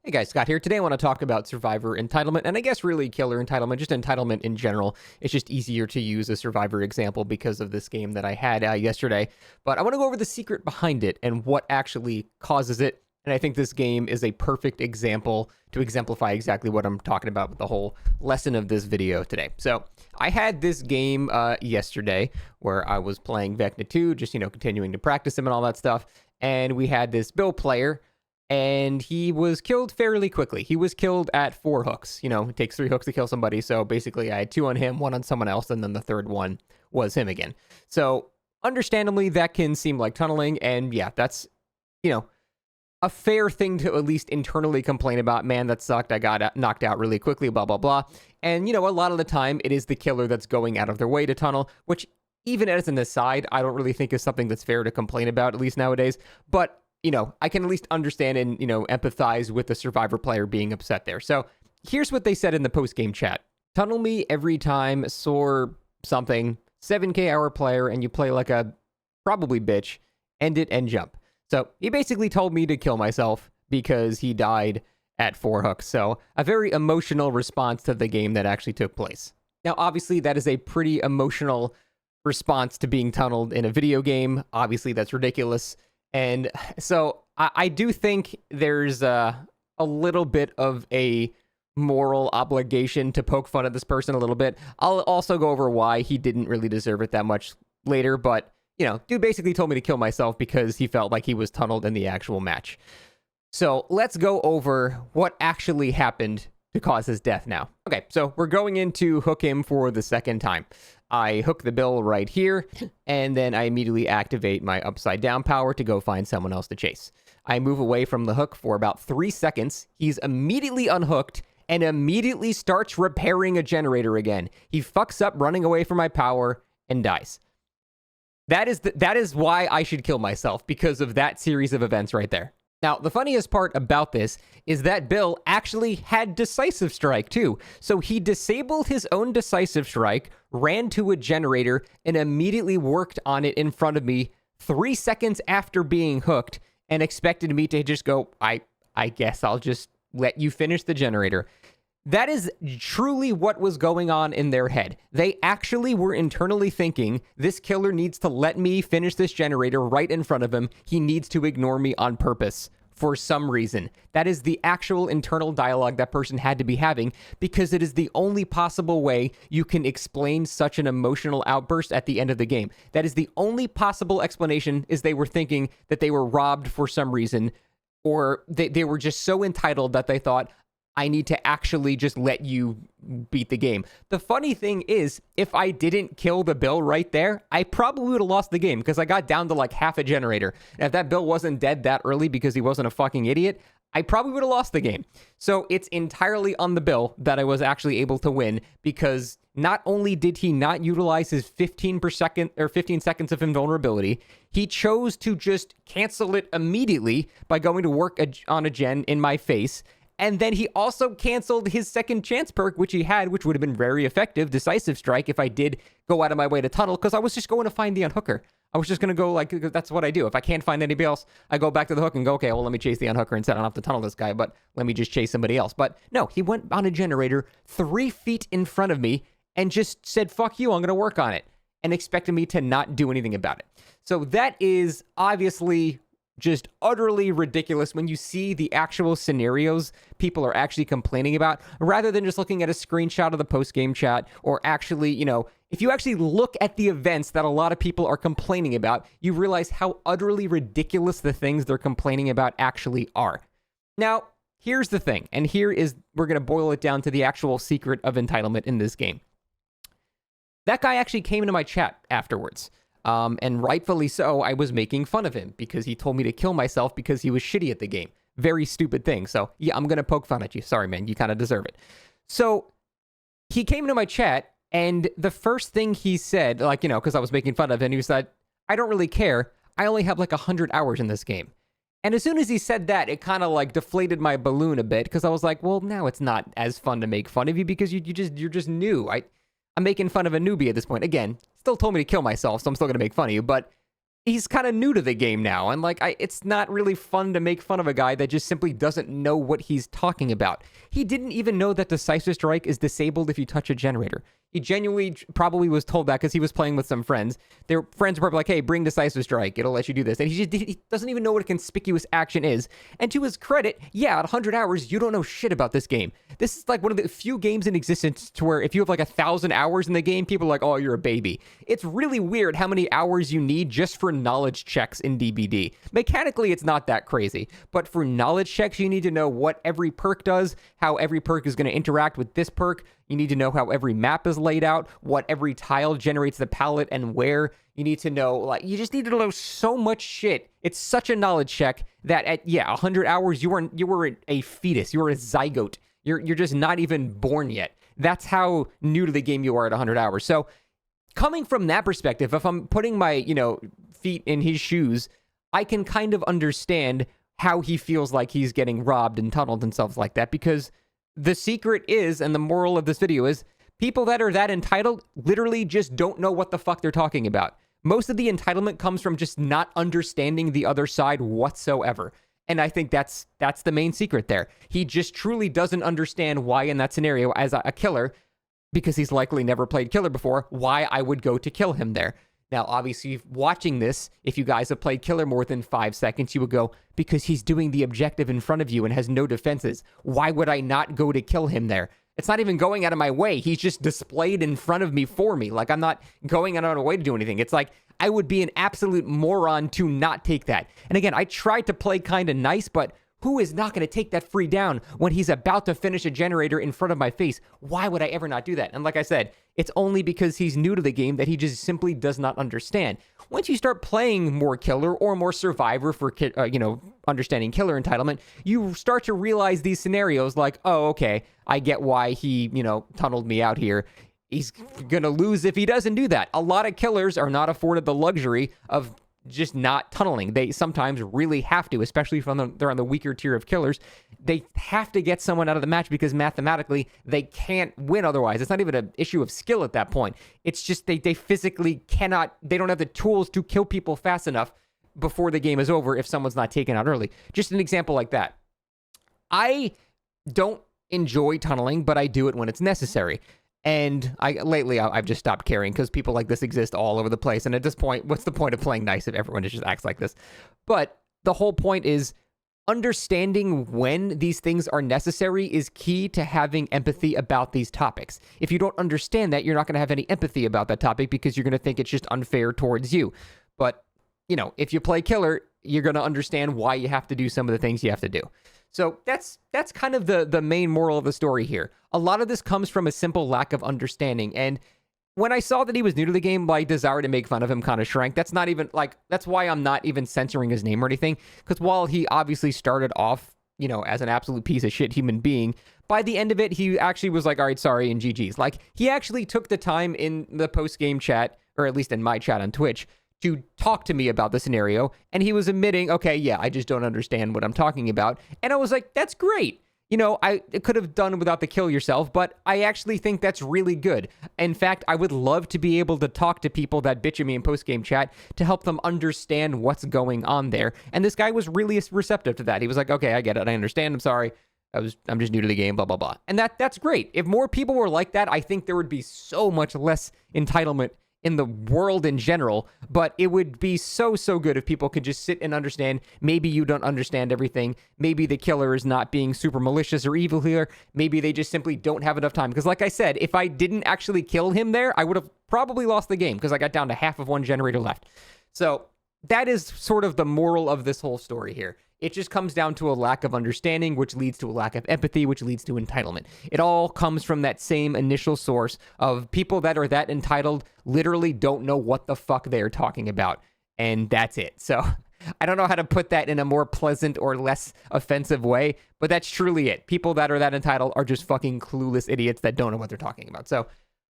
Hey guys, Scott here. Today I want to talk about Survivor Entitlement, and I guess really Killer Entitlement, just Entitlement in general. It's just easier to use a Survivor example because of this game that I had yesterday. But I want to go over the secret behind it and what actually causes it. And I think this game is a perfect example to exemplify exactly what I'm talking about with the whole lesson of this video today. So I had this game yesterday where I was playing Vecna 2, just, continuing to practice him and all that stuff. And we had this Bill player, and he was killed fairly quickly. He was killed at 4 hooks. It takes 3 hooks to kill somebody. So basically I had 2 on him, 1 on someone else, and then the third one was him again. So understandably, that can seem like tunneling. And yeah, that's, a fair thing to at least internally complain about. Man, that sucked. I got knocked out really quickly, blah, blah, blah. And, a lot of the time it is the killer that's going out of their way to tunnel, which even as an aside, I don't really think is something that's fair to complain about, at least nowadays. But I can at least understand and, empathize with the Survivor player being upset there. So here's what they said in the post-game chat. Tunnel me every time, soar something, 7K hour player, and you play like a probably bitch, end it and jump. So he basically told me to kill myself because he died at 4 hooks. So a very emotional response to the game that actually took place. Now, obviously, that is a pretty emotional response to being tunneled in a video game. Obviously, that's ridiculous. And so I do think there's a little bit of a moral obligation to poke fun at this person a little bit. I'll also go over why he didn't really deserve it that much later. But, dude basically told me to kill myself because he felt like he was tunneled in the actual match. So let's go over what actually happened to cause his death now. Okay, so we're going in to hook him for the second time. I hook the Bill right here, and then I immediately activate my upside down power to go find someone else to chase. I move away from the hook for about 3 seconds. He's immediately unhooked and immediately starts repairing a generator again. He fucks up running away from my power and dies. That is why I should kill myself, because of that series of events right there. Now, the funniest part about this is that Bill actually had Decisive Strike, too. So he disabled his own Decisive Strike, ran to a generator, and immediately worked on it in front of me 3 seconds after being hooked, and expected me to just go, I guess I'll just let you finish the generator. That is truly what was going on in their head. They actually were internally thinking, this killer needs to let me finish this generator right in front of him. He needs to ignore me on purpose for some reason. That is the actual internal dialogue that person had to be having, because it is the only possible way you can explain such an emotional outburst at the end of the game. That is the only possible explanation, is they were thinking that they were robbed for some reason, or they were just so entitled that they thought, I need to actually just let you beat the game. The funny thing is, if I didn't kill the Bill right there, I probably would have lost the game, because I got down to like half a generator. And if that Bill wasn't dead that early because he wasn't a fucking idiot, I probably would have lost the game. So it's entirely on the Bill that I was actually able to win, because not only did he not utilize his 15 seconds of invulnerability, he chose to just cancel it immediately by going to work on a gen in my face. And then he also canceled his second chance perk, which he had, which would have been very effective, Decisive Strike, if I did go out of my way to tunnel, because I was just going to find the unhooker. I was just going to go, that's what I do. If I can't find anybody else, I go back to the hook and go, okay, well, let me chase the unhooker instead. I don't have to tunnel this guy, but let me just chase somebody else. But no, he went on a generator 3 feet in front of me and just said, fuck you, I'm going to work on it, and expected me to not do anything about it. So that is obviously just utterly ridiculous when you see the actual scenarios people are actually complaining about, rather than just looking at a screenshot of the post-game chat, or actually, if you actually look at the events that a lot of people are complaining about, you realize how utterly ridiculous the things they're complaining about actually are. Now, here's the thing, and we're going to boil it down to the actual secret of entitlement in this game. That guy actually came into my chat afterwards. And rightfully so, I was making fun of him because he told me to kill myself because he was shitty at the game. Very stupid thing. So yeah, I'm going to poke fun at you. Sorry, man. You kind of deserve it. So he came into my chat, and the first thing he said, because I was making fun of him, he said, I don't really care. I only have 100 hours in this game. And as soon as he said that, it kind of deflated my balloon a bit, because I was like, well, now it's not as fun to make fun of you because you're just new. I'm making fun of a newbie at this point. Again, still told me to kill myself, so I'm still going to make fun of you. But he's kind of new to the game now, and like it's not really fun to make fun of a guy that just simply doesn't know what he's talking about. He didn't even know that Decisive Strike is disabled if you touch a generator. He genuinely probably was told that because he was playing with some friends. Their friends were probably like, hey, bring Decisive Strike. It'll let you do this. And he doesn't even know what a conspicuous action is. And to his credit, yeah, at 100 hours, you don't know shit about this game. This is like one of the few games in existence to where if you have like 1,000 hours in the game, people are like, oh, you're a baby. It's really weird how many hours you need just for knowledge checks in DBD. Mechanically, it's not that crazy. But for knowledge checks, you need to know what every perk does, how every perk is going to interact with this perk. You need to know how every map is laid out, what every tile generates the palette and where. You need to know, like, you just need to know so much shit. It's such a knowledge check that at, 100 hours, you were a fetus. You were a zygote. You're just not even born yet. That's how new to the game you are at 100 hours. So coming from that perspective, if I'm putting my, feet in his shoes, I can kind of understand how he feels like he's getting robbed and tunneled and stuff like that, because the secret is, and the moral of this video is, people that are that entitled literally just don't know what the fuck they're talking about. Most of the entitlement comes from just not understanding the other side whatsoever. And I think that's the main secret there. He just truly doesn't understand why in that scenario, as a killer, because he's likely never played killer before, why I would go to kill him there. Now, obviously, watching this, if you guys have played killer more than 5 seconds, you would go, because he's doing the objective in front of you and has no defenses. Why would I not go to kill him there? It's not even going out of my way. He's just displayed in front of me for me. Like, I'm not going out of my way to do anything. It's like, I would be an absolute moron to not take that. And again, I tried to play kind of nice, but who is not going to take that free down when he's about to finish a generator in front of my face? Why would I ever not do that? And like I said, it's only because he's new to the game that he just simply does not understand. Once you start playing more killer or more survivor for, understanding killer entitlement, you start to realize these scenarios like, oh, okay, I get why he, tunneled me out here. He's going to lose if he doesn't do that. A lot of killers are not afforded the luxury of just not tunneling. They sometimes really have to, especially if they're on the weaker tier of killers. They have to get someone out of the match because mathematically they can't win otherwise. It's not even an issue of skill at that point. It's just they physically cannot, they don't have the tools to kill people fast enough before the game is over if someone's not taken out early. Just an example like that. I don't enjoy tunneling, but I do it when it's necessary. And lately I've just stopped caring because people like this exist all over the place. And at this point, what's the point of playing nice if everyone just acts like this? But the whole point is understanding when these things are necessary is key to having empathy about these topics. If you don't understand that, you're not going to have any empathy about that topic because you're going to think it's just unfair towards you. But, if you play killer, you're going to understand why you have to do some of the things you have to do. So that's kind of the main moral of the story here. A lot of this comes from a simple lack of understanding. And when I saw that he was new to the game, my desire to make fun of him kind of shrank. That's why I'm not even censoring his name or anything. Because while he obviously started off, as an absolute piece of shit human being, by the end of it, he actually was like, all right, sorry, and GG's. Like, he actually took the time in the post-game chat, or at least in my chat on Twitch, to talk to me about the scenario, and he was admitting, okay, yeah, I just don't understand what I'm talking about. And I was like, that's great. I could have done without the kill yourself, but I actually think that's really good. In fact, I would love to be able to talk to people that bitch at me in post-game chat to help them understand what's going on there. And this guy was really receptive to that. He was like, okay, I get it. I understand. I'm sorry. I'm just new to the game, blah, blah, blah. And that's great. If more people were like that, I think there would be so much less entitlement in the world in general, but it would be so good if people could just sit and understand. Maybe you don't understand everything. Maybe the killer is not being super malicious or evil here. Maybe they just simply don't have enough time. Because like I said, if I didn't actually kill him there, I would have probably lost the game because I got down to half of one generator left. So that is sort of the moral of this whole story here. It just comes down to a lack of understanding, which leads to a lack of empathy, which leads to entitlement. It all comes from that same initial source of people that are that entitled literally don't know what the fuck they're talking about. And that's it. So I don't know how to put that in a more pleasant or less offensive way, but that's truly it. People that are that entitled are just fucking clueless idiots that don't know what they're talking about. So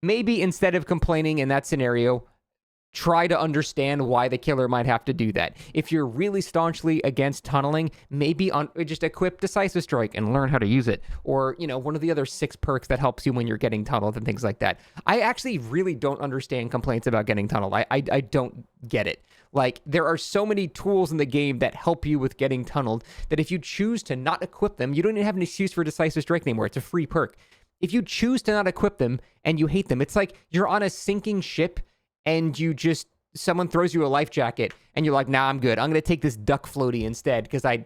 maybe instead of complaining in that scenario, try to understand why the killer might have to do that. If you're really staunchly against tunneling, maybe just equip Decisive Strike and learn how to use it. Or, one of the other 6 perks that helps you when you're getting tunneled and things like that. I actually really don't understand complaints about getting tunneled. I don't get it. Like, there are so many tools in the game that help you with getting tunneled that if you choose to not equip them, you don't even have an excuse for Decisive Strike anymore. It's a free perk. If you choose to not equip them and you hate them, it's like you're on a sinking ship and someone throws you a life jacket and you're like, nah, I'm good. I'm going to take this duck floaty instead because I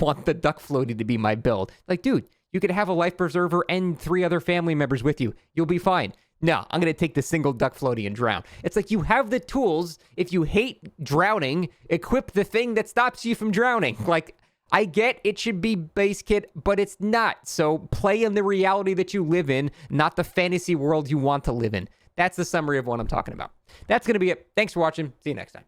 want the duck floaty to be my build. Like, dude, you could have a life preserver and 3 other family members with you. You'll be fine. No, I'm going to take the single duck floaty and drown. It's like you have the tools. If you hate drowning, equip the thing that stops you from drowning. Like, I get it should be base kit, but it's not. So play in the reality that you live in, not the fantasy world you want to live in. That's the summary of what I'm talking about. That's going to be it. Thanks for watching. See you next time.